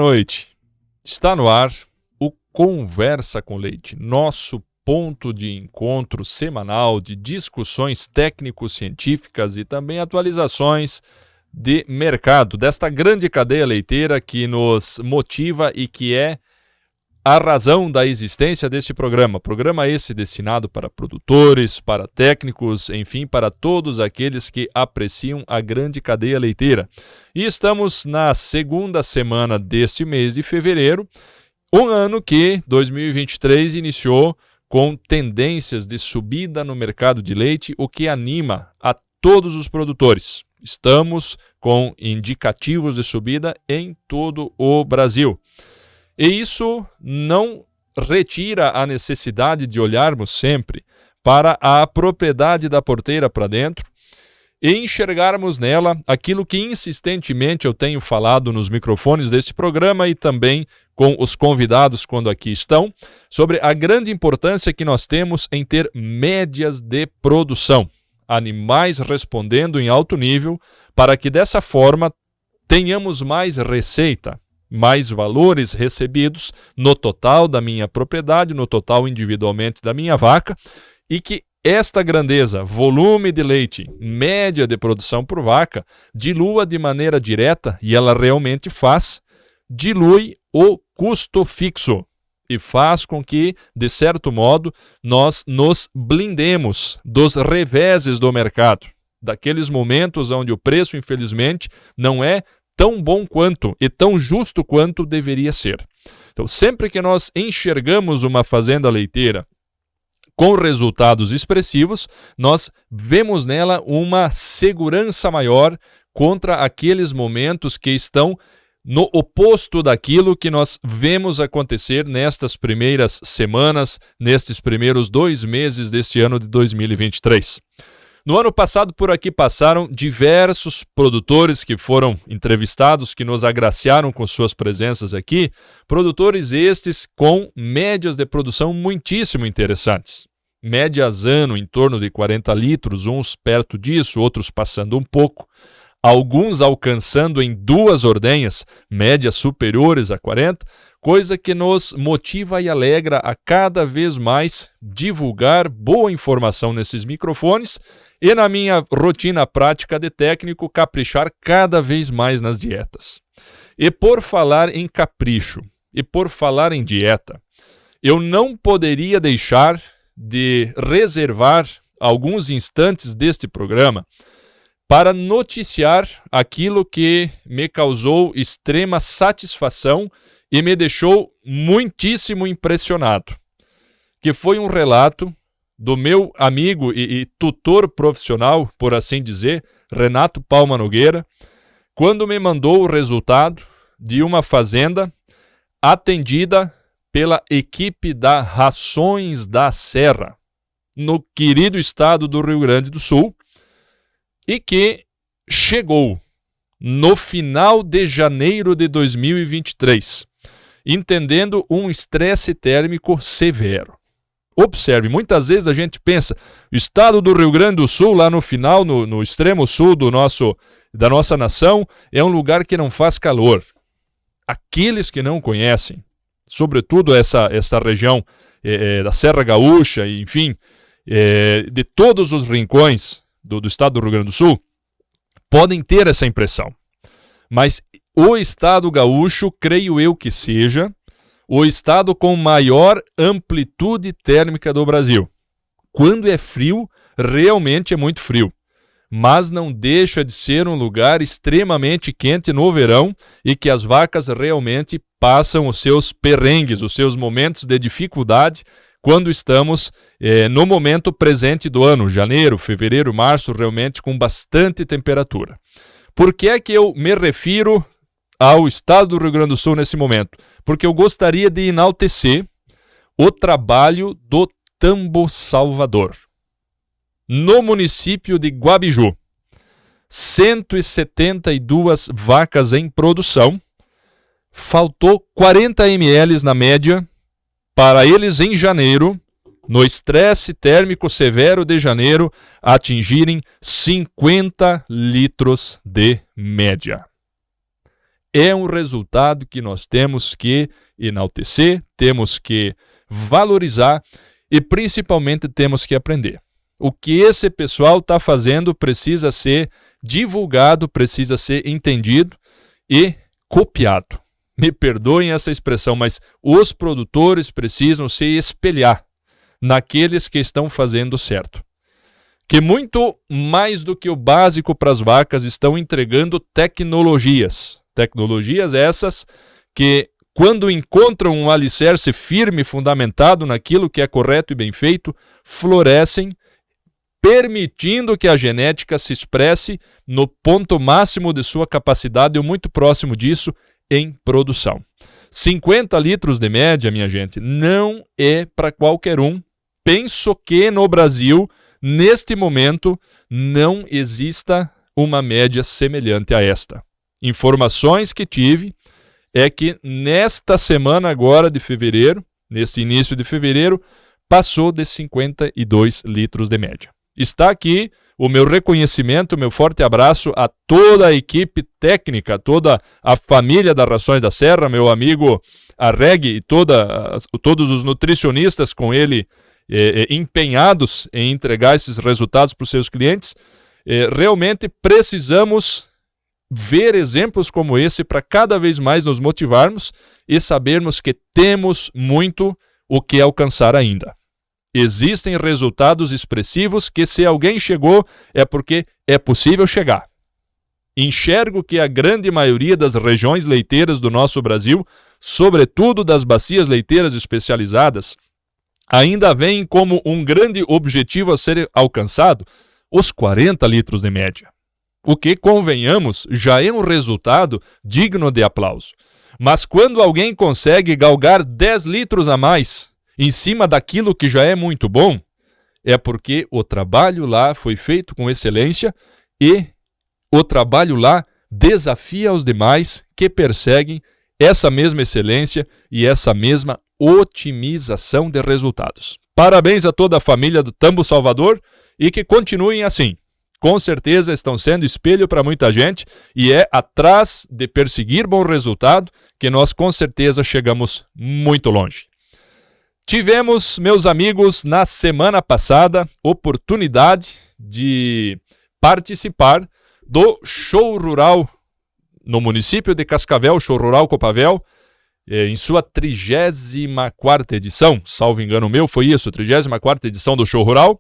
noite. Está no ar o Conversa com Leite, nosso ponto de encontro semanal de discussões técnico-científicas e também atualizações de mercado, desta grande cadeia leiteira que nos motiva e que é a razão da existência deste programa. Programa esse destinado para produtores, para técnicos, enfim, para todos aqueles que apreciam a grande cadeia leiteira. E estamos na segunda semana deste mês de fevereiro, um ano que 2023 iniciou com tendências de subida no mercado de leite, o que anima a todos os produtores. Estamos com indicativos de subida em todo o Brasil. E isso não retira a necessidade de olharmos sempre para a propriedade da porteira para dentro e enxergarmos nela aquilo que insistentemente eu tenho falado nos microfones deste programa e também com os convidados quando aqui estão, sobre a grande importância que nós temos em ter médias de produção. Animais respondendo em alto nível, para que dessa forma tenhamos mais receita, mais valores recebidos no total da minha propriedade, no total individualmente da minha vaca, e que esta grandeza, volume de leite, média de produção por vaca, dilua de maneira direta, e ela realmente faz, dilui o custo fixo e faz com que, de certo modo, nós nos blindemos dos reveses do mercado, daqueles momentos onde o preço, infelizmente, não é tão bom quanto e tão justo quanto deveria ser. Então, sempre que nós enxergamos uma fazenda leiteira com resultados expressivos, nós vemos nela uma segurança maior contra aqueles momentos que estão no oposto daquilo que nós vemos acontecer nestas primeiras semanas, nestes primeiros 2 meses deste ano de 2023. No ano passado, por aqui passaram diversos produtores que foram entrevistados, que nos agraciaram com suas presenças aqui, produtores estes com médias de produção muitíssimo interessantes. Médias ano em torno de 40 litros, uns perto disso, outros passando um pouco, alguns alcançando em 2 ordenhas, médias superiores a 40, coisa que nos motiva e alegra a cada vez mais divulgar boa informação nesses microfones e na minha rotina prática de técnico caprichar cada vez mais nas dietas. E por falar em capricho, e por falar em dieta, eu não poderia deixar de reservar alguns instantes deste programa para noticiar aquilo que me causou extrema satisfação e me deixou muitíssimo impressionado, que foi um relato do meu amigo e tutor profissional, por assim dizer, Renato Palma Nogueira, quando me mandou o resultado de uma fazenda atendida pela equipe da Rações da Serra, no querido estado do Rio Grande do Sul, e que chegou no final de janeiro de 2023, entendendo um estresse térmico severo. Observe, muitas vezes a gente pensa, o estado do Rio Grande do Sul, lá no final, no extremo sul da nossa nação, é um lugar que não faz calor. Aqueles que não conhecem, sobretudo essa região da Serra Gaúcha, enfim, de todos os rincões do estado do Rio Grande do Sul, podem ter essa impressão. Mas o estado gaúcho, creio eu que seja, o estado com maior amplitude térmica do Brasil. Quando é frio, realmente é muito frio. Mas não deixa de ser um lugar extremamente quente no verão e que as vacas realmente passam os seus perrengues, os seus momentos de dificuldade quando estamos no momento presente do ano, janeiro, fevereiro, março, realmente com bastante temperatura. Por que é que eu me refiro ao estado do Rio Grande do Sul nesse momento? Porque eu gostaria de enaltecer o trabalho do Tambo Salvador. No município de Guabiju, 172 vacas em produção, faltou 40 ml na média para eles em janeiro, no estresse térmico severo de janeiro, atingirem 50 litros de média. é um resultado que nós temos que enaltecer, temos que valorizar e principalmente temos que aprender. O que esse pessoal está fazendo precisa ser divulgado, precisa ser entendido e copiado. Me perdoem essa expressão, mas os produtores precisam se espelhar naqueles que estão fazendo certo. Que muito mais do que o básico para as vacas estão entregando tecnologias. Tecnologias essas que, quando encontram um alicerce firme, fundamentado naquilo que é correto e bem feito, florescem, permitindo que a genética se expresse no ponto máximo de sua capacidade ou muito próximo disso em produção. 50 litros de média, minha gente, não é para qualquer um. Penso que no Brasil, neste momento, não exista uma média semelhante a esta. Informações que tive é que nesta semana agora de fevereiro, nesse início de fevereiro, passou de 52 litros de média. Está aqui o meu reconhecimento, meu forte abraço a toda a equipe técnica, toda a família da Rações da Serra, meu amigo Arreg e todos os nutricionistas com ele empenhados em entregar esses resultados para os seus clientes. Realmente precisamos ver exemplos como esse para cada vez mais nos motivarmos e sabermos que temos muito o que alcançar ainda. Existem resultados expressivos que, se alguém chegou, é porque é possível chegar. Enxergo que a grande maioria das regiões leiteiras do nosso Brasil, sobretudo das bacias leiteiras especializadas, ainda veem como um grande objetivo a ser alcançado os 40 litros de média. O que, convenhamos, já é um resultado digno de aplauso. Mas quando alguém consegue galgar 10 litros a mais em cima daquilo que já é muito bom, é porque o trabalho lá foi feito com excelência e o trabalho lá desafia os demais que perseguem essa mesma excelência e essa mesma otimização de resultados. Parabéns a toda a família do Tambo Salvador e que continuem assim. Com certeza estão sendo espelho para muita gente e é atrás de perseguir bom resultado que nós com certeza chegamos muito longe. Tivemos, meus amigos, na semana passada, oportunidade de participar do Show Rural no município de Cascavel, Show Rural Copavel, em sua 34ª edição, salvo engano meu, foi isso, 34ª edição do Show Rural,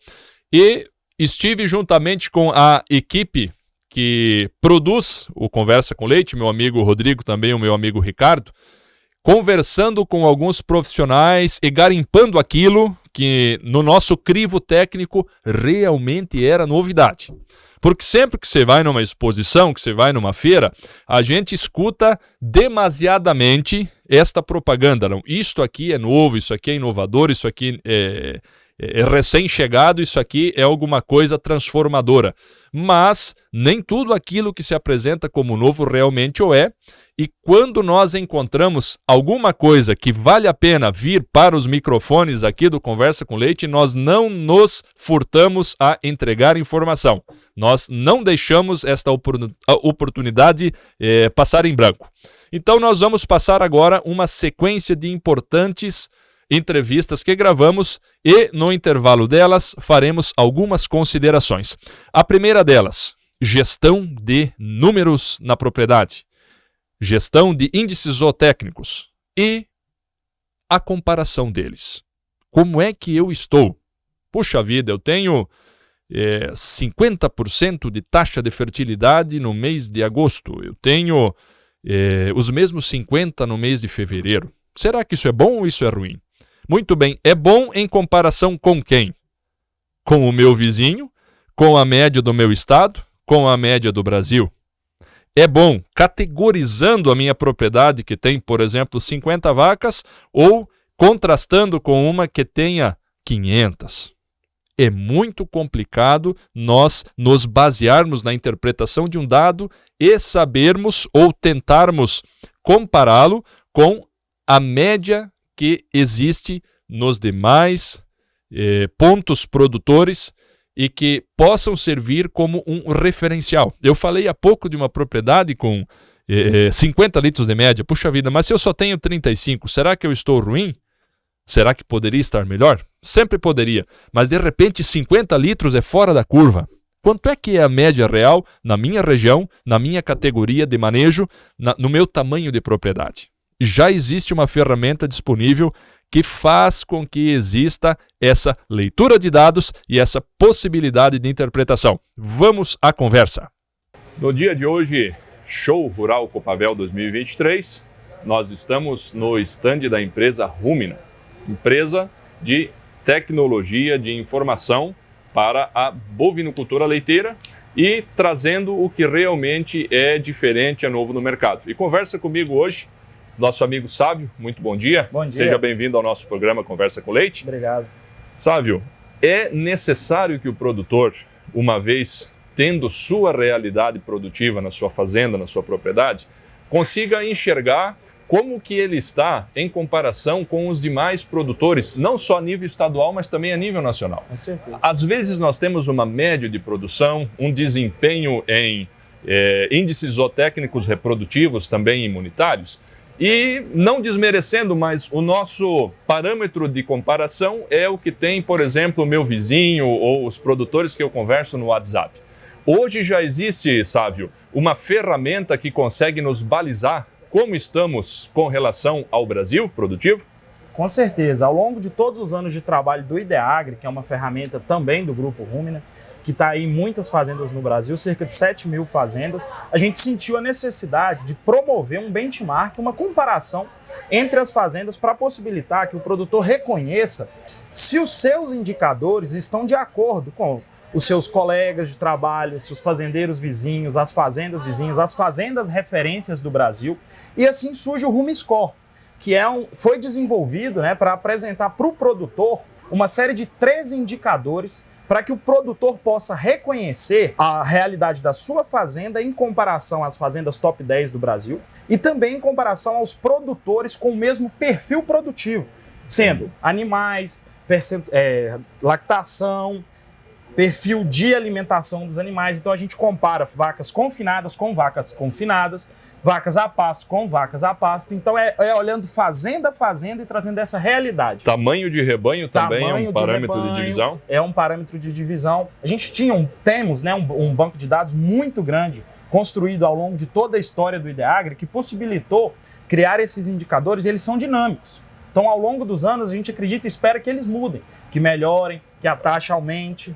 e estive juntamente com a equipe que produz o Conversa com Leite, meu amigo Rodrigo, também o meu amigo Ricardo, conversando com alguns profissionais e garimpando aquilo que no nosso crivo técnico realmente era novidade. Porque sempre que você vai numa exposição, que você vai numa feira, a gente escuta demasiadamente esta propaganda. Não, isto aqui é novo, isso aqui é inovador, isso aqui é recém-chegado, isso aqui é alguma coisa transformadora. Mas nem tudo aquilo que se apresenta como novo realmente o é. E quando nós encontramos alguma coisa que vale a pena vir para os microfones aqui do Conversa com Leite, nós não nos furtamos a entregar informação. Nós não deixamos esta oportunidade passar em branco. Então nós vamos passar agora uma sequência de importantes entrevistas que gravamos e no intervalo delas faremos algumas considerações. A primeira delas, gestão de números na propriedade. Gestão de índices zootécnicos e a comparação deles. Como é que eu estou? Puxa vida, eu tenho 50% de taxa de fertilidade no mês de agosto. Eu tenho os mesmos 50% no mês de fevereiro. Será que isso é bom ou isso é ruim? Muito bem, é bom em comparação com quem? Com o meu vizinho, com a média do meu estado, com a média do Brasil. É bom categorizando a minha propriedade que tem, por exemplo, 50 vacas ou contrastando com uma que tenha 500. É muito complicado nós nos basearmos na interpretação de um dado e sabermos ou tentarmos compará-lo com a média que existe nos demais pontos produtores e que possam servir como um referencial. Eu falei há pouco de uma propriedade com 50 litros de média. Puxa vida, mas se eu só tenho 35, será que eu estou ruim? Será que poderia estar melhor? Sempre poderia, mas de repente 50 litros é fora da curva. Quanto é que é a média real na minha região, na minha categoria de manejo, no meu tamanho de propriedade? Já existe uma ferramenta disponível que faz com que exista essa leitura de dados e essa possibilidade de interpretação. Vamos à conversa. No dia de hoje, Show Rural Copavel 2023, nós estamos no stand da empresa Rumina, empresa de tecnologia de informação para a bovinocultura leiteira e trazendo o que realmente é diferente, é novo no mercado. E conversa comigo hoje nosso amigo Sávio. Muito bom dia. Bom dia. Seja bem-vindo ao nosso programa Conversa com Leite. Obrigado. Sávio, é necessário que o produtor, uma vez tendo sua realidade produtiva na sua fazenda, na sua propriedade, consiga enxergar como que ele está em comparação com os demais produtores, não só a nível estadual, mas também a nível nacional. Com certeza. Às vezes nós temos uma média de produção, um desempenho em índices zootécnicos reprodutivos, também imunitários, e não desmerecendo, mas o nosso parâmetro de comparação é o que tem, por exemplo, o meu vizinho ou os produtores que eu converso no WhatsApp. Hoje já existe, Sávio, uma ferramenta que consegue nos balizar como estamos com relação ao Brasil produtivo? Com certeza. Ao longo de todos os anos de trabalho do Ideagri, que é uma ferramenta também do Grupo Rumina, que está aí em muitas fazendas no Brasil, cerca de 7 mil fazendas, a gente sentiu a necessidade de promover um benchmark, uma comparação entre as fazendas para possibilitar que o produtor reconheça se os seus indicadores estão de acordo com os seus colegas de trabalho, os fazendeiros vizinhos, as fazendas vizinhas, as fazendas referências do Brasil. E assim surge o RumiScore, que foi desenvolvido, para apresentar para o produtor uma série de 13 indicadores para que o produtor possa reconhecer a realidade da sua fazenda em comparação às fazendas top 10 do Brasil e também em comparação aos produtores com o mesmo perfil produtivo, sendo animais, lactação, perfil de alimentação dos animais. Então a gente compara vacas confinadas com vacas confinadas, vacas a pasto com vacas a pasto. Então é olhando fazenda a fazenda e trazendo essa realidade. Tamanho de rebanho também é um parâmetro de divisão? É um parâmetro de divisão. A gente temos um banco de dados muito grande, construído ao longo de toda a história do Ideagri, que possibilitou criar esses indicadores, e eles são dinâmicos. Então ao longo dos anos a gente acredita e espera que eles mudem, que melhorem, que a taxa aumente.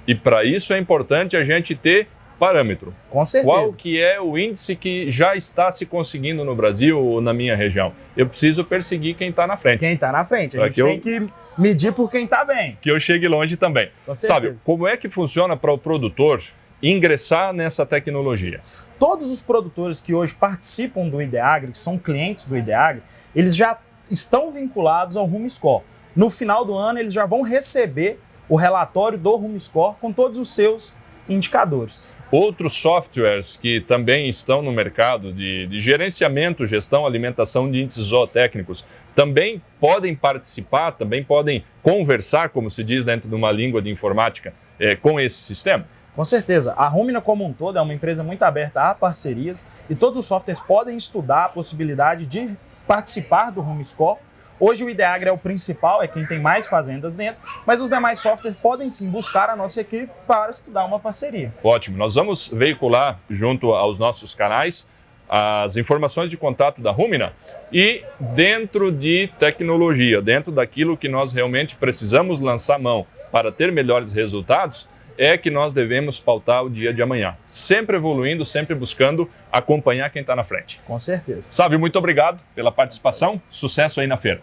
E para isso é importante a gente ter parâmetro. Com certeza. Qual que é o índice que já está se conseguindo no Brasil ou na minha região? Eu preciso perseguir quem está na frente. Quem está na frente. A gente tem que medir por quem está bem. Que eu chegue longe também. Com certeza. Sabe, como é que funciona para o produtor ingressar nessa tecnologia? Todos os produtores que hoje participam do Ideagri, que são clientes do Ideagri, eles já estão vinculados ao RumiScore. No final do ano, eles já vão receber o relatório do RumiScore com todos os seus indicadores. Outros softwares que também estão no mercado de gerenciamento, gestão, alimentação de índices zootécnicos também podem participar, também podem conversar, como se diz dentro de uma língua de informática, com esse sistema? Com certeza. A Rumina como um todo é uma empresa muito aberta a parcerias e todos os softwares podem estudar a possibilidade de participar do RumiScore. Hoje o Ideagri é o principal, é quem tem mais fazendas dentro, mas os demais softwares podem sim buscar a nossa equipe para estudar uma parceria. Ótimo, nós vamos veicular junto aos nossos canais as informações de contato da Rumina e dentro de tecnologia, dentro daquilo que nós realmente precisamos lançar mão para ter melhores resultados, é que nós devemos pautar o dia de amanhã. Sempre evoluindo, sempre buscando acompanhar quem está na frente. Com certeza. Sávio, muito obrigado pela participação. Sucesso aí na feira.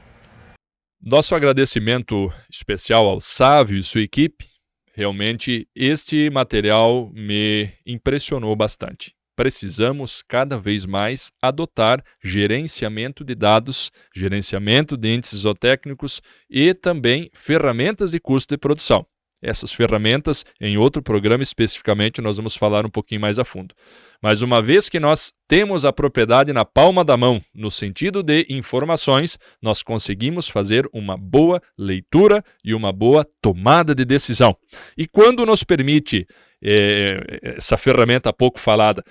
Nosso agradecimento especial ao Sávio e sua equipe. Realmente, este material me impressionou bastante. Precisamos cada vez mais adotar gerenciamento de dados, gerenciamento de índices zootécnicos e também ferramentas de custo de produção. Essas ferramentas, em outro programa especificamente, nós vamos falar um pouquinho mais a fundo. Mas uma vez que nós temos a propriedade na palma da mão, no sentido de informações, nós conseguimos fazer uma boa leitura e uma boa tomada de decisão. E quando nos permite essa ferramenta pouco falada,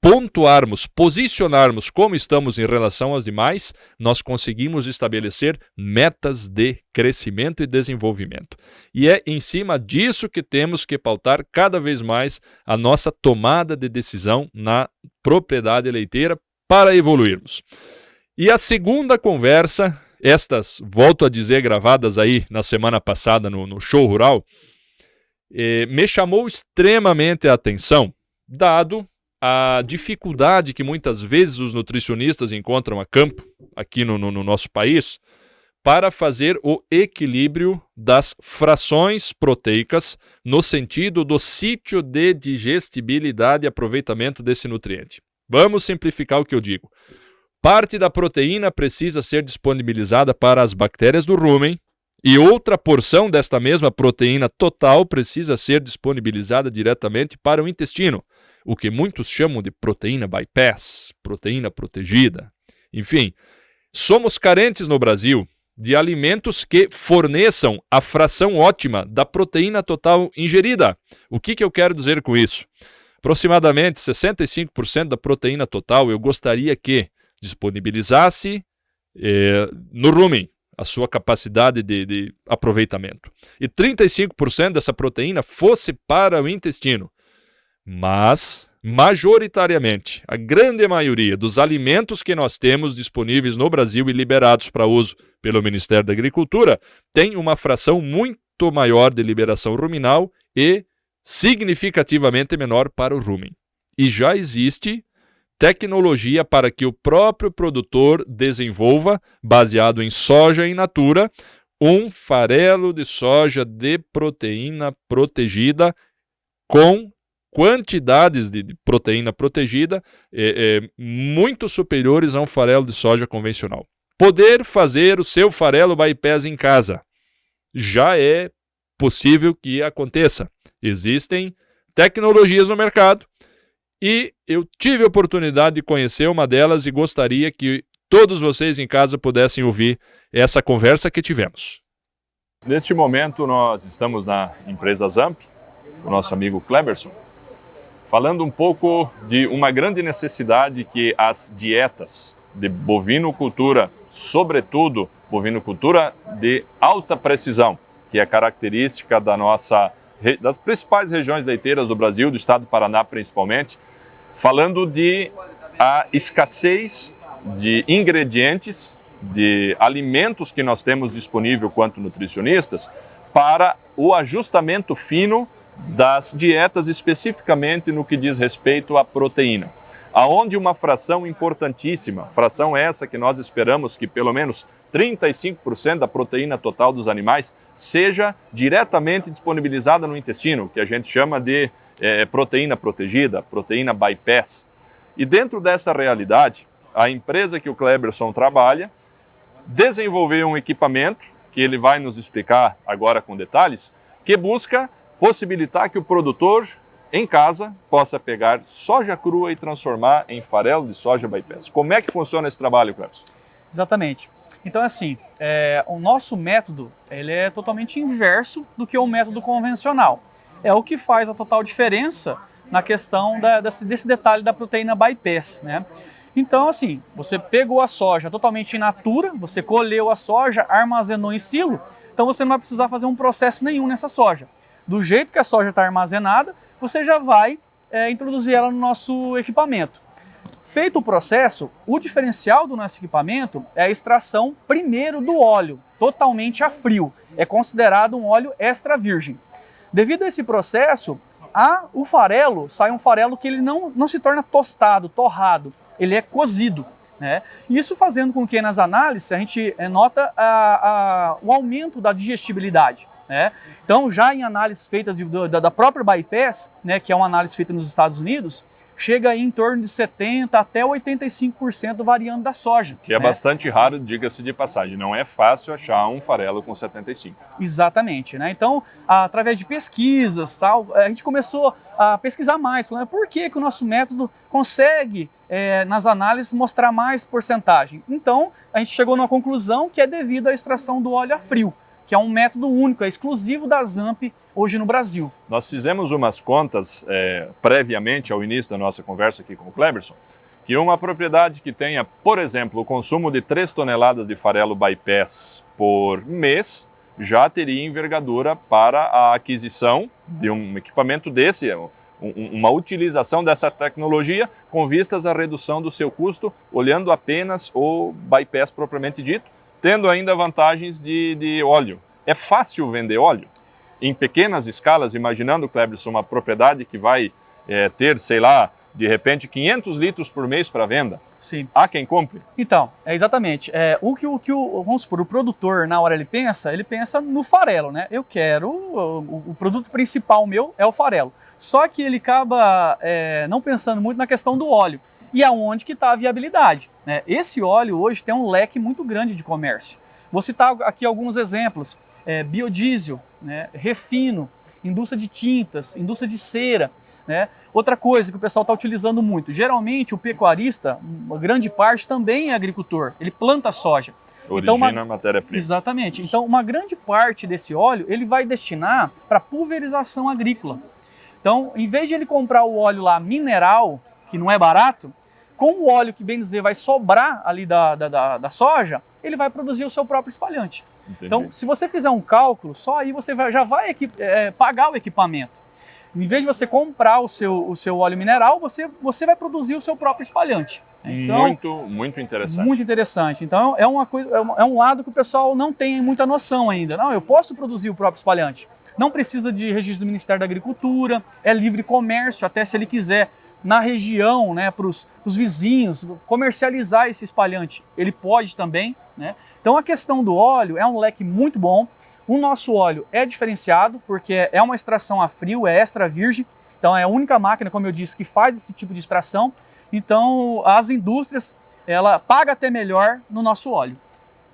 pontuarmos, posicionarmos como estamos em relação aos demais, nós conseguimos estabelecer metas de crescimento e desenvolvimento. E é em cima disso que temos que pautar cada vez mais a nossa tomada de decisão na propriedade leiteira para evoluirmos. E a segunda conversa, estas, volto a dizer, gravadas aí na semana passada no Show Rural, me chamou extremamente a atenção, dado a dificuldade que muitas vezes os nutricionistas encontram a campo, aqui no nosso país, para fazer o equilíbrio das frações proteicas no sentido do sítio de digestibilidade e aproveitamento desse nutriente. Vamos simplificar o que eu digo. Parte da proteína precisa ser disponibilizada para as bactérias do rumen, e outra porção desta mesma proteína total precisa ser disponibilizada diretamente para o intestino, o que muitos chamam de proteína bypass, proteína protegida. Enfim, somos carentes no Brasil de alimentos que forneçam a fração ótima da proteína total ingerida. O que eu quero dizer com isso? Aproximadamente 65% da proteína total eu gostaria que disponibilizasse no rumen, a sua capacidade de aproveitamento. E 35% dessa proteína fosse para o intestino. Mas, majoritariamente, a grande maioria dos alimentos que nós temos disponíveis no Brasil e liberados para uso pelo Ministério da Agricultura tem uma fração muito maior de liberação ruminal e significativamente menor para o rumen. E já existe tecnologia para que o próprio produtor desenvolva, baseado em soja in natura, um farelo de soja de proteína protegida com quantidades de proteína protegida muito superiores a um farelo de soja convencional. Poder fazer o seu farelo bypass em casa já é possível que aconteça. Existem tecnologias no mercado, e eu tive a oportunidade de conhecer uma delas e gostaria que todos vocês em casa pudessem ouvir essa conversa que tivemos. Neste momento nós estamos na empresa Zamp, com o nosso amigo Cleberson, falando um pouco de uma grande necessidade que as dietas de bovinocultura, sobretudo bovinocultura de alta precisão, que é característica das principais regiões leiteiras do Brasil, do estado do Paraná principalmente, falando de a escassez de ingredientes, de alimentos que nós temos disponível quanto nutricionistas, para o ajustamento fino das dietas, especificamente no que diz respeito à proteína. Aonde uma fração importantíssima, fração essa que nós esperamos que pelo menos 35% da proteína total dos animais seja diretamente disponibilizada no intestino, que a gente chama de proteína protegida, proteína bypass. E dentro dessa realidade, a empresa que o Cleberson trabalha desenvolveu um equipamento, que ele vai nos explicar agora com detalhes, que busca possibilitar que o produtor em casa possa pegar soja crua e transformar em farelo de soja bypass. Como é que funciona esse trabalho, Cleberson? Exatamente. Então, assim, o nosso método ele é totalmente inverso do que o método convencional. É o que faz a total diferença na questão desse detalhe da proteína bypass, né? Então, assim, você pegou a soja totalmente in natura, você colheu a soja, armazenou em silo, então você não vai precisar fazer um processo nenhum nessa soja. Do jeito que a soja está armazenada, você já vai introduzir ela no nosso equipamento. Feito o processo, o diferencial do nosso equipamento é a extração primeiro do óleo, totalmente a frio. É considerado um óleo extra virgem. Devido a esse processo, o farelo sai um farelo que ele não se torna tostado, torrado, ele é cozido, né? Isso fazendo com que nas análises a gente nota o aumento da digestibilidade, né? Então, já em análises feitas da própria bypass, né, que é uma análise feita nos Estados Unidos, chega aí em torno de 70% até 85% variando da soja. Que é bastante raro, diga-se de passagem. Não é fácil achar um farelo com 75%. Exatamente, né? Então, através de pesquisas, tal, a gente começou a pesquisar mais, falando por que o nosso método consegue, nas análises, mostrar mais porcentagem. Então, a gente chegou numa conclusão que é devido à extração do óleo a frio. que é um método único, é exclusivo da ZAMP hoje no Brasil. Nós fizemos umas contas previamente ao início da nossa conversa aqui com o Cleberson, que uma propriedade que tenha, por exemplo, o consumo de 3 toneladas de farelo bypass por mês, já teria envergadura para a aquisição de um equipamento desse, uma utilização dessa tecnologia com vistas à redução do seu custo, olhando apenas o bypass propriamente dito, tendo ainda vantagens de óleo. É fácil vender óleo? Em pequenas escalas, imaginando, Cleberson, uma propriedade que vai ter, sei lá, de repente 500 litros por mês para venda. Sim. Há quem compre? Então, exatamente. Vamos supor, o produtor, na hora ele pensa no farelo, né? Eu quero, o produto principal meu é o farelo. Só que ele acaba não pensando muito na questão do óleo. E aonde que está a viabilidade, né? Esse óleo hoje tem um leque muito grande de comércio. Vou citar aqui alguns exemplos. Biodiesel, né? Refino, indústria de tintas, indústria de cera, né? Outra coisa que o pessoal está utilizando muito, geralmente o pecuarista, uma grande parte também é agricultor, ele planta soja. Origina a matéria-prima. Exatamente. Então uma grande parte desse óleo ele vai destinar para pulverização agrícola. Então, em vez de ele comprar o óleo lá mineral, que não é barato, com o óleo que, bem dizer, vai sobrar ali da soja, ele vai produzir o seu próprio espalhante. Entendi. Então, se você fizer um cálculo, só aí você já vai pagar o equipamento. Em vez de você comprar o seu óleo mineral, você vai produzir o seu próprio espalhante. Então, muito interessante. Muito interessante. Então, é um lado que o pessoal não tem muita noção ainda. Não, eu posso produzir o próprio espalhante. Não precisa de registro do Ministério da Agricultura, é livre comércio, até se ele quiser, na região, né, para os vizinhos, comercializar esse espalhante. Ele pode também, né? Então, a questão do óleo é um leque muito bom. O nosso óleo é diferenciado, porque é uma extração a frio, é extra virgem. Então, é a única máquina, como eu disse, que faz esse tipo de extração. Então, as indústrias, ela paga até melhor no nosso óleo.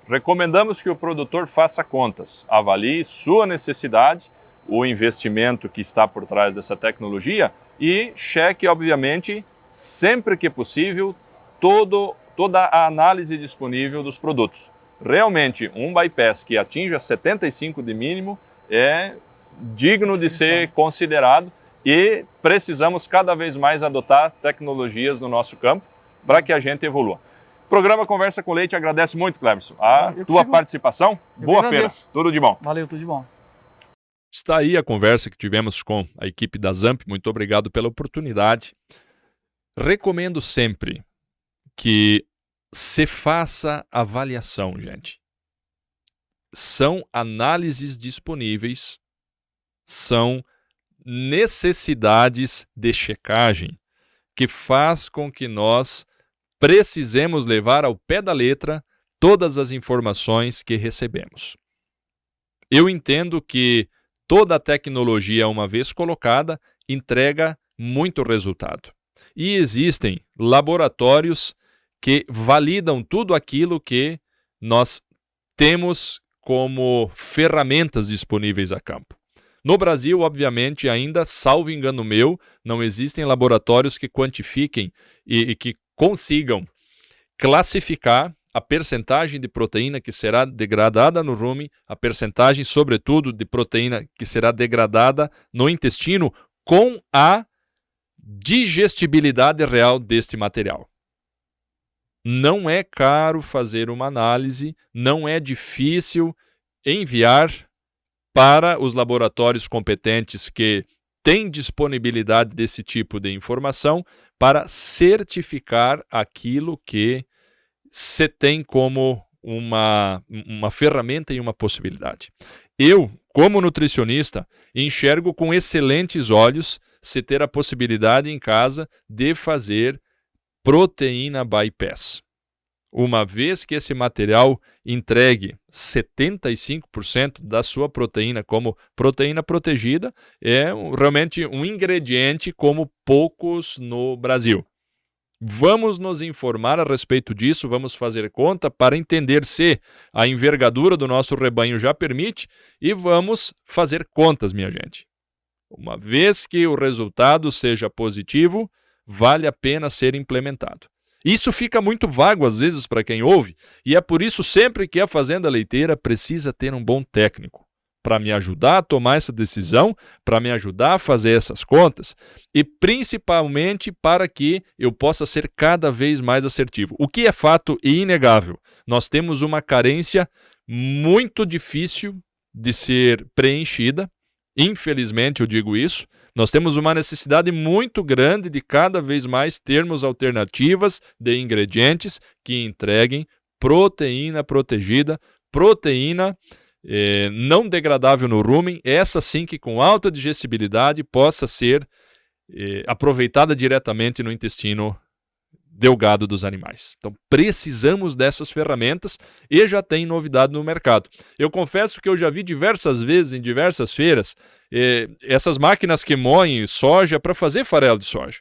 Recomendamos que o produtor faça contas, avalie sua necessidade, o investimento que está por trás dessa tecnologia e cheque, obviamente, sempre que possível, toda a análise disponível dos produtos. Realmente, um bypass que atinja 75 de mínimo é digno de ser considerado e precisamos cada vez mais adotar tecnologias no nosso campo para que a gente evolua. O programa Conversa com Leite agradece muito, Cleberson, a tua participação. Boa feira, tudo de bom. Valeu, tudo de bom. Está aí a conversa que tivemos com a equipe da ZAMP. Muito obrigado pela oportunidade. Recomendo sempre que se faça avaliação, gente. São análises disponíveis, são necessidades de checagem que faz com que nós precisemos levar ao pé da letra todas as informações que recebemos. Eu entendo que toda a tecnologia, uma vez colocada, entrega muito resultado. E existem laboratórios que validam tudo aquilo que nós temos como ferramentas disponíveis a campo. No Brasil, obviamente, ainda, salvo engano meu, não existem laboratórios que quantifiquem e que consigam classificar a percentagem de proteína que será degradada no rumen, a percentagem, sobretudo, de proteína que será degradada no intestino com a digestibilidade real deste material. Não é caro fazer uma análise, não é difícil enviar para os laboratórios competentes que têm disponibilidade desse tipo de informação para certificar aquilo que se tem como uma ferramenta e uma possibilidade. Eu, como nutricionista, enxergo com excelentes olhos se ter a possibilidade em casa de fazer proteína bypass. Uma vez que esse material entregue 75% da sua proteína como proteína protegida, é realmente um ingrediente como poucos no Brasil. Vamos nos informar a respeito disso, vamos fazer conta para entender se a envergadura do nosso rebanho já permite e vamos fazer contas, minha gente. Uma vez que o resultado seja positivo, vale a pena ser implementado. Isso fica muito vago às vezes para quem ouve, e é por isso sempre que a fazenda leiteira precisa ter um bom técnico para me ajudar a tomar essa decisão, para me ajudar a fazer essas contas e principalmente para que eu possa ser cada vez mais assertivo. O que é fato e inegável? Nós temos uma carência muito difícil de ser preenchida, infelizmente eu digo isso. Nós temos uma necessidade muito grande de cada vez mais termos alternativas de ingredientes que entreguem proteína protegida, proteína não degradável no rumen, essa sim que com alta digestibilidade possa ser aproveitada diretamente no intestino delgado dos animais. Então precisamos dessas ferramentas e já tem novidade no mercado. Eu confesso que eu já vi diversas vezes em diversas feiras essas máquinas que moem soja para fazer farelo de soja.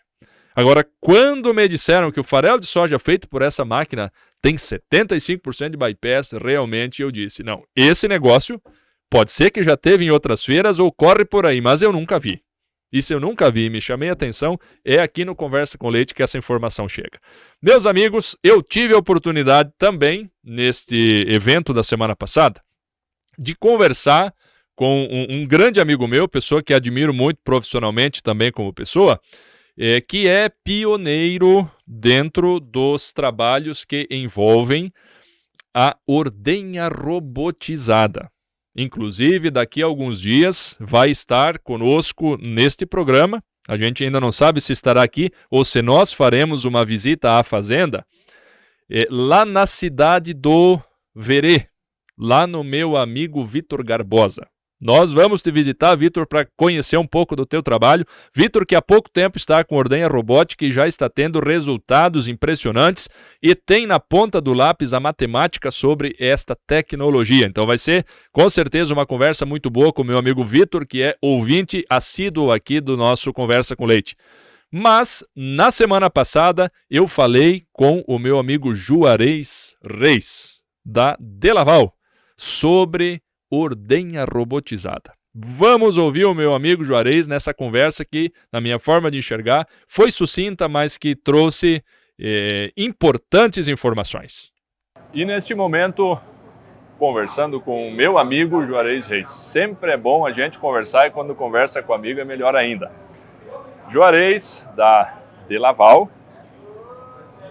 Agora, quando me disseram que o farelo de soja feito por essa máquina tem 75% de bypass, realmente eu disse, não, esse negócio pode ser que já teve em outras feiras ou corre por aí, mas eu nunca vi. Isso eu nunca vi, me chamei a atenção, é aqui no Conversa com Leite que essa informação chega. Meus amigos, eu tive a oportunidade também, neste evento da semana passada, de conversar com um grande amigo meu, pessoa que admiro muito profissionalmente também como pessoa, que é pioneiro dentro dos trabalhos que envolvem a ordenha robotizada. Inclusive, daqui a alguns dias vai estar conosco neste programa. A gente ainda não sabe se estará aqui ou se nós faremos uma visita à fazenda lá na cidade do Verê, lá no meu amigo Vitor Garbosa. Nós vamos te visitar, Vitor, para conhecer um pouco do teu trabalho. Vitor, que há pouco tempo está com ordenha robótica e já está tendo resultados impressionantes e tem na ponta do lápis a matemática sobre esta tecnologia. Então vai ser, com certeza, uma conversa muito boa com o meu amigo Vitor, que é ouvinte assíduo aqui do nosso Conversa com Leite. Mas, na semana passada, eu falei com o meu amigo Juarez Reis, da Delaval, sobre ordenha robotizada. Vamos ouvir o meu amigo Juarez nessa conversa que, na minha forma de enxergar, foi sucinta, mas que trouxe importantes informações. E neste momento, conversando com o meu amigo Juarez Reis. Sempre é bom a gente conversar e quando conversa com amigo é melhor ainda. Juarez, da Delaval,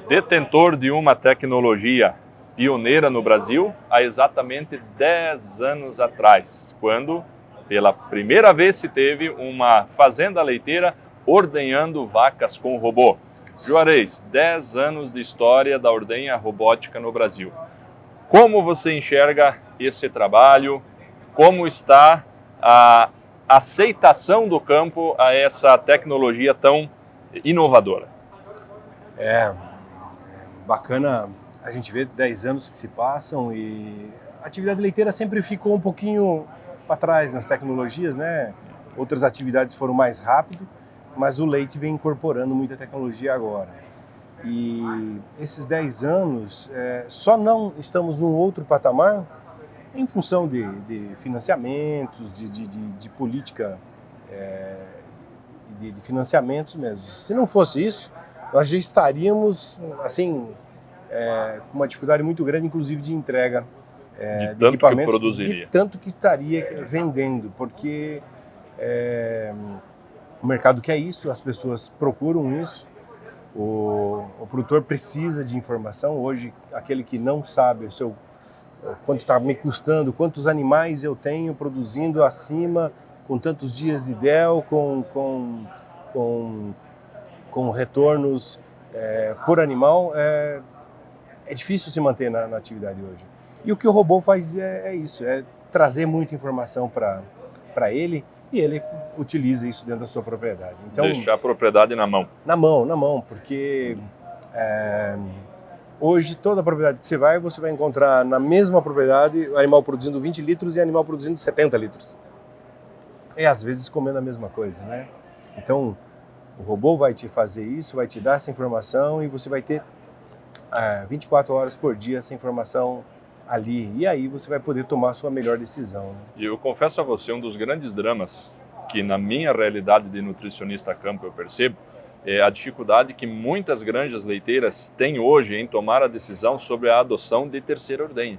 detentor de uma tecnologia pioneira no Brasil há exatamente 10 anos atrás, quando pela primeira vez se teve uma fazenda leiteira ordenhando vacas com robô. Juarez, 10 anos de história da ordenha robótica no Brasil. Como você enxerga esse trabalho? Como está a aceitação do campo a essa tecnologia tão inovadora? É bacana a gente vê 10 anos que se passam e a atividade leiteira sempre ficou um pouquinho para trás nas tecnologias, né? Outras atividades foram mais rápido, mas o leite vem incorporando muita tecnologia agora. E esses 10 anos, só não estamos num outro patamar em função de financiamentos, de política, de financiamentos mesmo. Se não fosse isso, nós já estaríamos, assim, com uma dificuldade muito grande, inclusive de entrega de equipamentos, que produziria. de tanto que estaria vendendo, porque o mercado quer isso, as pessoas procuram isso, o produtor precisa de informação. Hoje, aquele que não sabe quanto está me custando, quantos animais eu tenho produzindo acima, com tantos dias de DEL, com retornos por animal, é difícil se manter na atividade hoje. E o que o robô faz é isso, é trazer muita informação para ele e ele utiliza isso dentro da sua propriedade. Então, deixar a propriedade na mão. Na mão, porque hoje toda propriedade que você vai encontrar na mesma propriedade animal produzindo 20 litros e animal produzindo 70 litros. E às vezes comendo a mesma coisa, né? Então, o robô vai te fazer isso, vai te dar essa informação e você vai ter 24 horas por dia essa informação ali. E aí você vai poder tomar a sua melhor decisão. E eu confesso a você, um dos grandes dramas que na minha realidade de nutricionista a campo eu percebo, a dificuldade que muitas granjas leiteiras têm hoje em tomar a decisão sobre a adoção de terceira ordenha,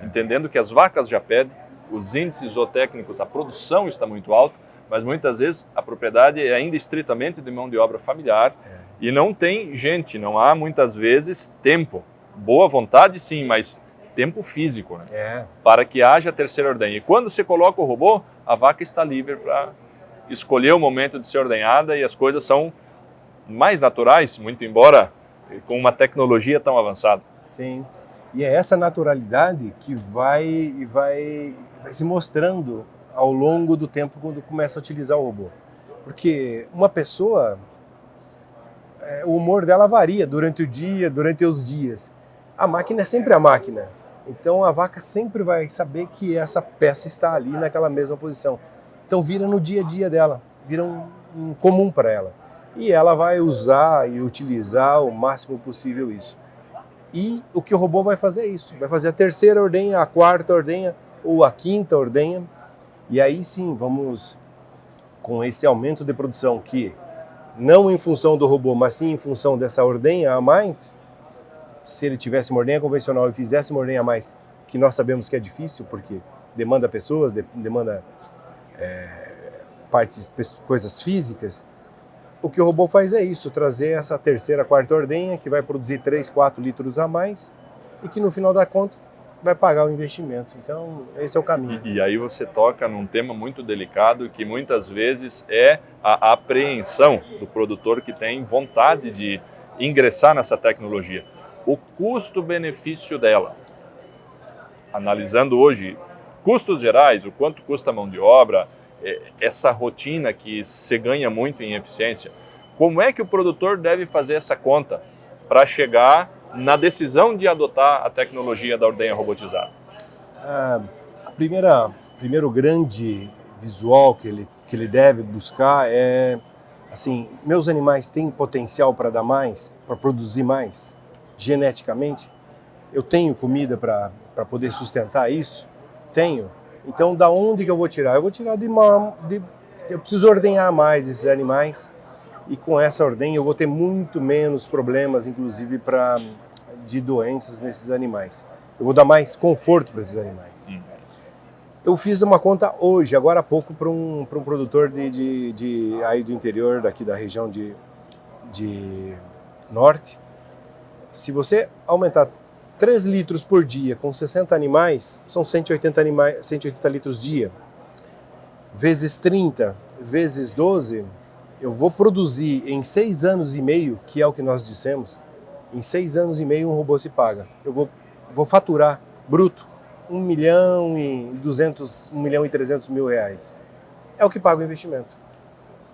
entendendo que as vacas já pedem, os índices zootécnicos, a produção está muito alta, mas muitas vezes a propriedade é ainda estritamente de mão de obra familiar e não tem gente, não há muitas vezes tempo. Boa vontade sim, mas tempo físico, né? Para que haja terceira ordenha. E quando você coloca o robô, a vaca está livre para escolher o momento de ser ordenhada e as coisas são mais naturais, muito embora com uma tecnologia tão avançada. Sim, e é essa naturalidade que vai se mostrando ao longo do tempo quando começa a utilizar o robô. Porque uma pessoa, o humor dela varia durante o dia, durante os dias. A máquina é sempre a máquina. Então a vaca sempre vai saber que essa peça está ali naquela mesma posição. Então vira no dia a dia dela, vira um comum para ela. E ela vai usar e utilizar o máximo possível isso. E o que o robô vai fazer é isso. Vai fazer a terceira ordenha, a quarta ordenha ou a quinta ordenha. E aí sim, vamos com esse aumento de produção que não em função do robô, mas sim em função dessa ordenha a mais. Se ele tivesse uma ordenha convencional e fizesse uma ordenha a mais, que nós sabemos que é difícil, porque demanda pessoas, demanda coisas físicas, o que o robô faz é isso, trazer essa terceira, quarta ordenha, que vai produzir 3, 4 litros a mais, e que no final da conta vai pagar o investimento. Então, esse é o caminho. E aí você toca num tema muito delicado, que muitas vezes é a apreensão do produtor que tem vontade de ingressar nessa tecnologia. O custo-benefício dela, analisando hoje custos gerais, o quanto custa a mão de obra, essa rotina que se ganha muito em eficiência, como é que o produtor deve fazer essa conta para chegar na decisão de adotar a tecnologia da ordenha robotizada? Primeiro grande visual que ele deve buscar é, assim, meus animais têm potencial para dar mais, para produzir mais geneticamente? Eu tenho comida para poder sustentar isso? Tenho. Então, da onde que eu vou tirar? Eu vou tirar eu preciso ordenhar mais esses animais e com essa ordenha eu vou ter muito menos problemas, inclusive de doenças nesses animais. Eu vou dar mais conforto para esses animais. Eu fiz uma conta hoje, agora há pouco, para um produtor aí do interior, daqui da região de norte. Se você aumentar 3 litros por dia com 60 animais, são 180 litros dia. Vezes 30, vezes 12, eu vou produzir em 6 anos e meio, que é o que nós dissemos, em 6 anos e meio um robô se paga. Eu vou faturar bruto 1 milhão e 300 mil reais. É o que paga o investimento.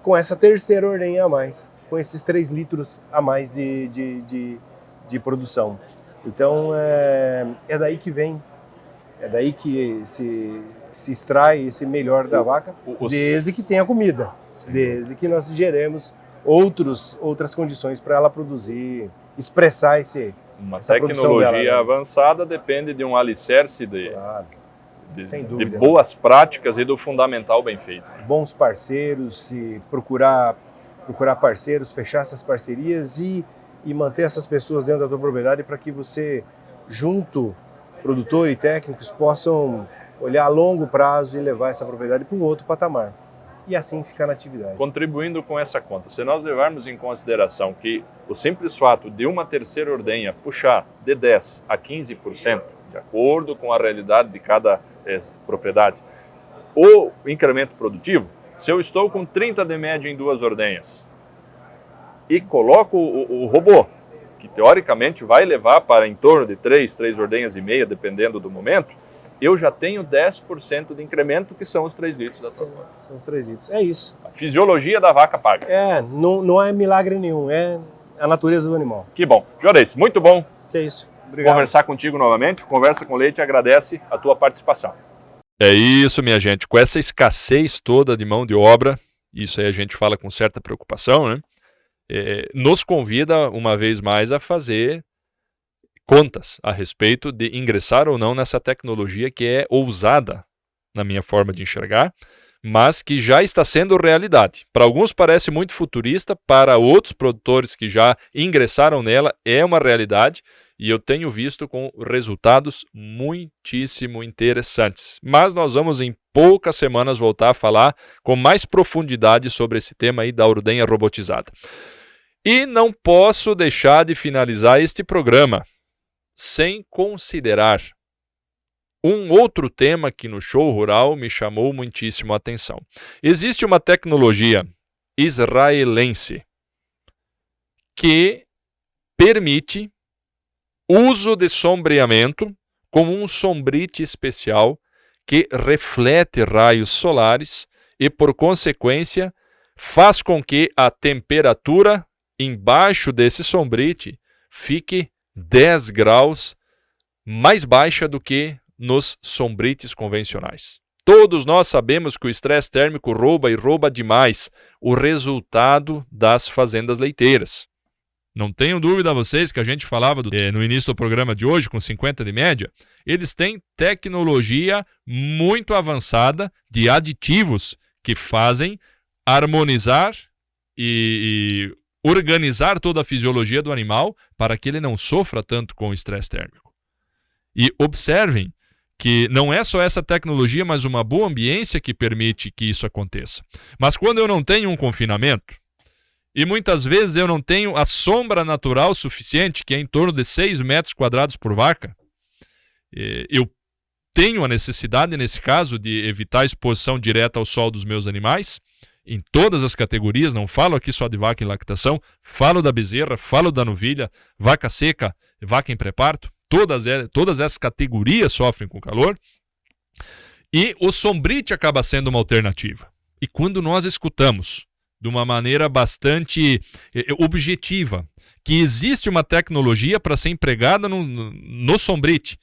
Com essa terceira ordenha a mais, com esses 3 litros a mais de produção. Então é daí que vem, é daí que se extrai esse melhor da vaca, desde que tenha comida, desde que nós geremos outras condições para ela produzir, expressar essa tecnologia dela, avançada depende de um alicerce sem de dúvida, boas práticas e do fundamental bem feito. Bons parceiros, se procurar parceiros, fechar essas parcerias e manter essas pessoas dentro da tua propriedade para que você, junto, produtor e técnicos, possam olhar a longo prazo e levar essa propriedade para um outro patamar. E assim ficar na atividade. Contribuindo com essa conta, se nós levarmos em consideração que o simples fato de uma terceira ordenha puxar de 10% a 15%, de acordo com a realidade de cada propriedade, o incremento produtivo, se eu estou com 30 de média em 2 ordenhas, e coloco o robô, que teoricamente vai levar para em torno de 3 ordenhas e meia, dependendo do momento, eu já tenho 10% de incremento, que são os 3 litros da tua vaca. São os 3 litros, é isso. A fisiologia da vaca paga. Não é milagre nenhum, é a natureza do animal. Que bom. Juarez, muito bom. Que é isso. Obrigado. Conversar contigo novamente. Conversa com Leite agradece a tua participação. É isso, minha gente. Com essa escassez toda de mão de obra, isso aí a gente fala com certa preocupação, né? Nos convida uma vez mais a fazer contas a respeito de ingressar ou não nessa tecnologia que é ousada, na minha forma de enxergar, mas que já está sendo realidade. Para alguns parece muito futurista, para outros produtores que já ingressaram nela é uma realidade, e eu tenho visto com resultados muitíssimo interessantes. Mas nós vamos em poucas semanas voltar a falar com mais profundidade sobre esse tema aí da ordenha robotizada. E não posso deixar de finalizar este programa sem considerar um outro tema que no Show Rural me chamou muitíssimo a atenção. Existe uma tecnologia israelense que permite uso de sombreamento como um sombrite especial que reflete raios solares e, por consequência, faz com que a temperatura embaixo desse sombrite fique 10 graus mais baixa do que nos sombrites convencionais. Todos nós sabemos que o estresse térmico rouba e rouba demais o resultado das fazendas leiteiras. Não tenho dúvida a vocês que a gente falava no início do programa de hoje, com 50 de média, eles têm tecnologia muito avançada de aditivos que fazem harmonizar e organizar toda a fisiologia do animal para que ele não sofra tanto com o estresse térmico. E observem que não é só essa tecnologia, mas uma boa ambiência que permite que isso aconteça. Mas quando eu não tenho um confinamento, e muitas vezes eu não tenho a sombra natural suficiente, que é em torno de 6 metros quadrados por vaca, eu tenho a necessidade, nesse caso, de evitar a exposição direta ao sol dos meus animais, em todas as categorias, não falo aqui só de vaca em lactação, falo da bezerra, falo da novilha, vaca seca, vaca em pré-parto, todas essas categorias sofrem com calor, e o sombrite acaba sendo uma alternativa. E quando nós escutamos de uma maneira bastante objetiva, que existe uma tecnologia para ser empregada no sombrite,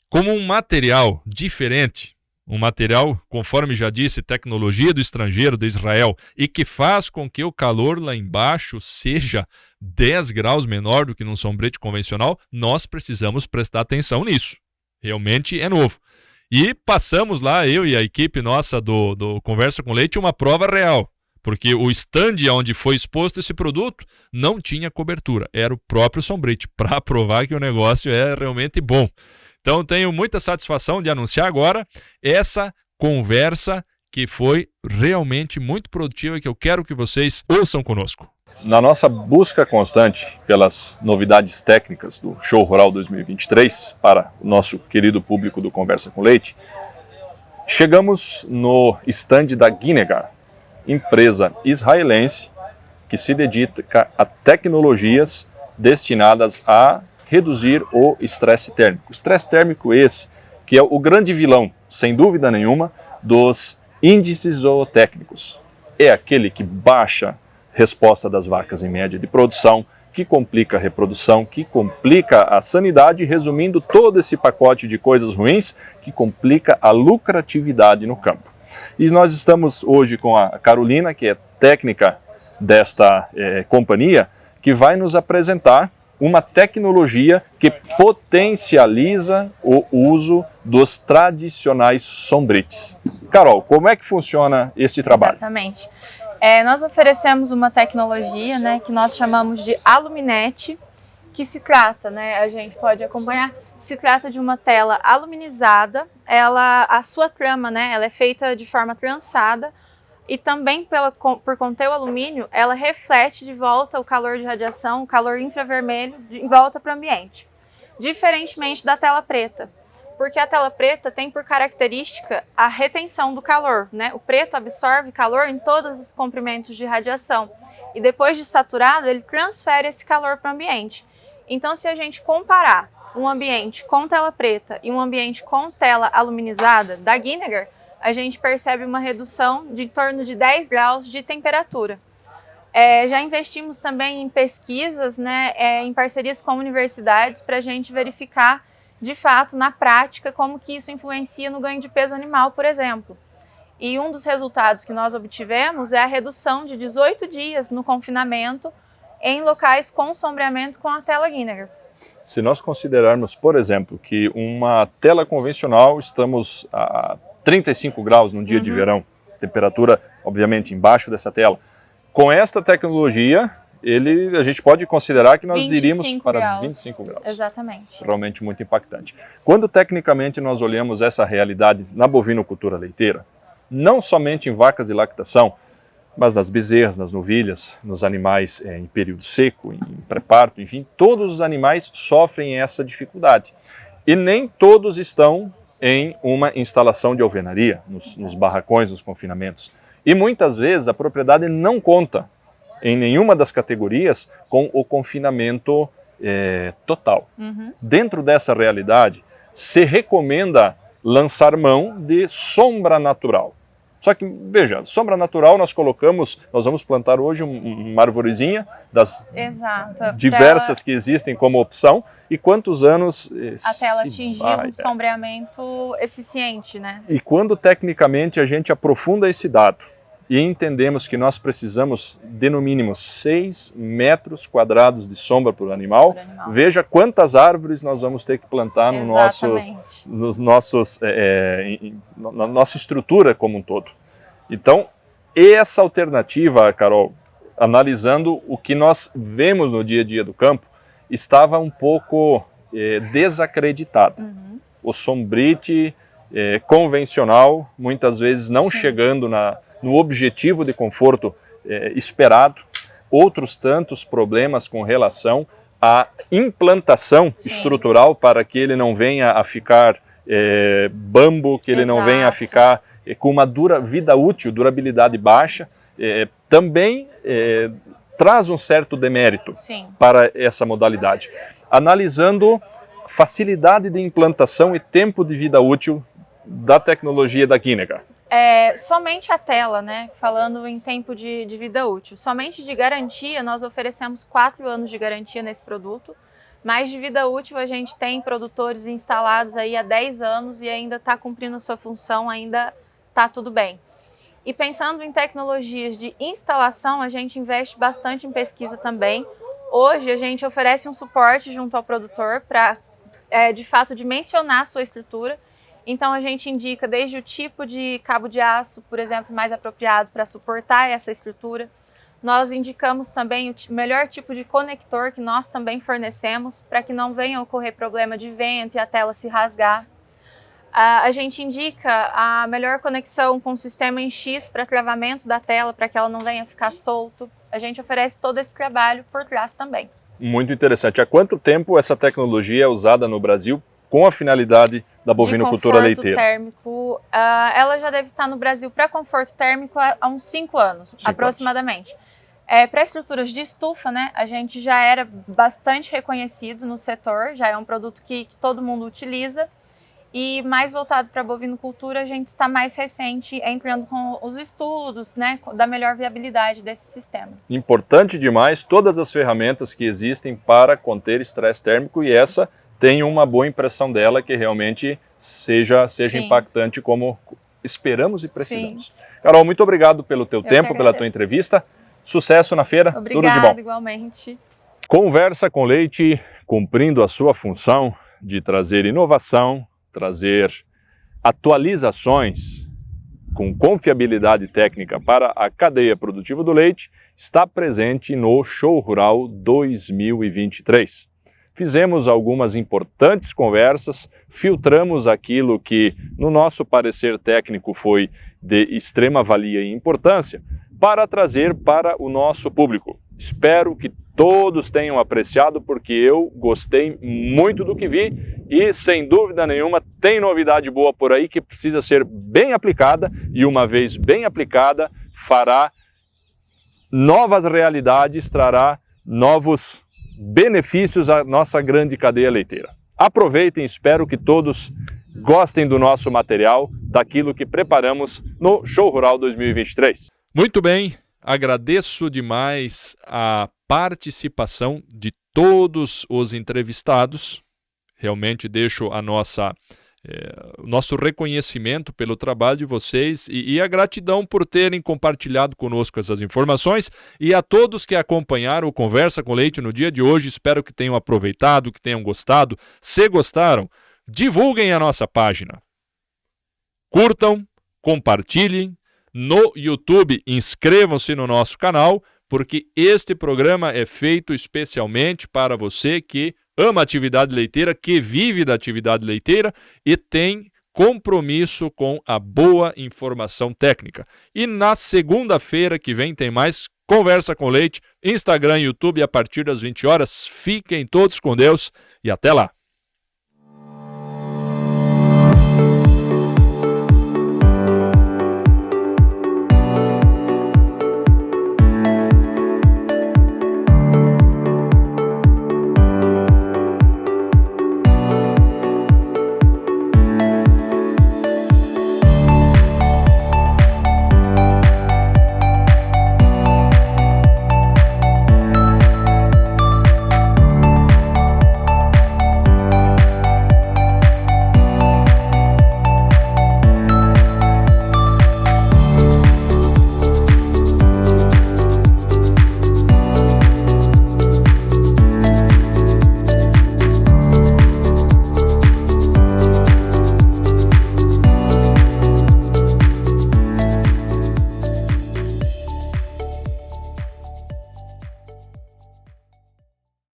como um material diferente, um material, conforme já disse, tecnologia do estrangeiro, de Israel, e que faz com que o calor lá embaixo seja 10 graus menor do que num sombrite convencional, nós precisamos prestar atenção nisso. Realmente é novo. E passamos lá, eu e a equipe nossa do Conversa com Leite, uma prova real. Porque o stand onde foi exposto esse produto não tinha cobertura, era o próprio sombrite, para provar que o negócio é realmente bom. Então tenho muita satisfação de anunciar agora essa conversa que foi realmente muito produtiva e que eu quero que vocês ouçam conosco. Na nossa busca constante pelas novidades técnicas do Show Rural 2023 para o nosso querido público do Conversa com Leite, chegamos no stand da Ginegar, empresa israelense que se dedica a tecnologias destinadas a reduzir o estresse térmico. Estresse térmico esse que é o grande vilão, sem dúvida nenhuma, dos índices zootécnicos. É aquele que baixa a resposta das vacas em média de produção, que complica a reprodução, que complica a sanidade, resumindo todo esse pacote de coisas ruins que complica a lucratividade no campo. E nós estamos hoje com a Carolina, que é técnica desta companhia, que vai nos apresentar uma tecnologia que potencializa o uso dos tradicionais sombrites. Carol, como é que funciona este trabalho? Exatamente. Nós oferecemos uma tecnologia, né, que nós chamamos de aluminete, que se trata, né, a gente pode acompanhar, se trata de uma tela aluminizada, a sua trama, né, ela é feita de forma trançada e também por conter o alumínio, ela reflete de volta o calor de radiação, o calor infravermelho em volta para o ambiente, diferentemente da tela preta, porque a tela preta tem por característica a retenção do calor, né, o preto absorve calor em todos os comprimentos de radiação e depois de saturado ele transfere esse calor para o ambiente. Então, se a gente comparar um ambiente com tela preta e um ambiente com tela aluminizada da Ginegar, a gente percebe uma redução de em torno de 10 graus de temperatura. Já investimos também em pesquisas, né, em parcerias com universidades para a gente verificar, de fato, na prática, como que isso influencia no ganho de peso animal, por exemplo. E um dos resultados que nós obtivemos é a redução de 18 dias no confinamento em locais com sombreamento com a tela Ginegar. Se nós considerarmos, por exemplo, que uma tela convencional estamos a 35 graus num dia de verão, temperatura, obviamente, embaixo dessa tela. Com esta tecnologia, a gente pode considerar que nós iríamos para 25 graus. Exatamente. Realmente muito impactante. Quando tecnicamente nós olhamos essa realidade na bovinocultura leiteira, não somente em vacas de lactação, mas nas bezerras, nas novilhas, nos animais em período seco, em pré-parto, enfim, todos os animais sofrem essa dificuldade. E nem todos estão em uma instalação de alvenaria, nos barracões, nos confinamentos. E muitas vezes a propriedade não conta em nenhuma das categorias com o confinamento total. Dentro dessa realidade, se recomenda lançar mão de sombra natural. Só que, veja, sombra natural nós vamos plantar hoje uma arvorezinha das diversas que existem como opção, e quantos anos até ela atingir um sombreamento eficiente, né? E quando tecnicamente a gente aprofunda esse dado e entendemos que nós precisamos de no mínimo 6 metros quadrados de sombra por animal, veja quantas árvores nós vamos ter que plantar na nossa estrutura como um todo. Então, essa alternativa, Carol, analisando o que nós vemos no dia a dia do campo, estava um pouco desacreditada. O sombrite convencional, muitas vezes não chegando no objetivo de conforto esperado, outros tantos problemas com relação à implantação estrutural para que ele não venha a ficar bambo, que ele não venha a ficar com uma vida útil, durabilidade baixa, também traz um certo demérito para essa modalidade. Analisando facilidade de implantação e tempo de vida útil da tecnologia da Ginega. Somente a tela, né? Falando em tempo de vida útil. Somente de garantia, nós oferecemos 4 anos de garantia nesse produto, mas de vida útil a gente tem produtores instalados aí há 10 anos e ainda está cumprindo a sua função, ainda está tudo bem. E pensando em tecnologias de instalação, a gente investe bastante em pesquisa também. Hoje a gente oferece um suporte junto ao produtor para, de fato, dimensionar a sua estrutura. Então a gente indica desde o tipo de cabo de aço, por exemplo, mais apropriado para suportar essa estrutura. Nós indicamos também o melhor tipo de conector que nós também fornecemos para que não venha a ocorrer problema de vento e a tela se rasgar. A gente indica a melhor conexão com o sistema em X para travamento da tela, para que ela não venha a ficar solto. A gente oferece todo esse trabalho por trás também. Muito interessante. Há quanto tempo essa tecnologia é usada no Brasil com a finalidade da bovinocultura leiteira? Térmico, ela já deve estar no Brasil para conforto térmico há uns 5 anos, aproximadamente. Para estruturas de estufa, né, a gente já era bastante reconhecido no setor, já é um produto que todo mundo utiliza. E mais voltado para a bovinocultura, a gente está mais recente entrando com os estudos, né, da melhor viabilidade desse sistema. Importante demais todas as ferramentas que existem para conter estresse térmico, e essa tem uma boa impressão dela que realmente seja impactante como esperamos e precisamos. Sim. Carol, muito obrigado pelo teu tempo, pela tua entrevista. Sucesso na feira. Obrigada, tudo de bom. Igualmente. Conversa com Leite, cumprindo a sua função de trazer inovação, trazer atualizações com confiabilidade técnica para a cadeia produtiva do leite, está presente no Show Rural 2023. Fizemos algumas importantes conversas, filtramos aquilo que, no nosso parecer técnico, foi de extrema valia e importância, para trazer para o nosso público. Espero que todos tenham apreciado, porque eu gostei muito do que vi e, sem dúvida nenhuma, tem novidade boa por aí que precisa ser bem aplicada, e uma vez bem aplicada, fará novas realidades, trará novos benefícios à nossa grande cadeia leiteira. Aproveitem, espero que todos gostem do nosso material, daquilo que preparamos no Show Rural 2023. Muito bem, agradeço demais a participação de todos os entrevistados. Realmente deixo o nosso reconhecimento pelo trabalho de vocês e a gratidão por terem compartilhado conosco essas informações, e a todos que acompanharam o Conversa com Leite no dia de hoje. Espero que tenham aproveitado, que tenham gostado. Se gostaram, divulguem a nossa página. Curtam, compartilhem, no YouTube. Inscrevam-se no nosso canal, porque este programa é feito especialmente para você que ama a atividade leiteira, que vive da atividade leiteira e tem compromisso com a boa informação técnica. E na segunda-feira que vem tem mais Conversa com Leite, Instagram e YouTube a partir das 20 horas. Fiquem todos com Deus e até lá!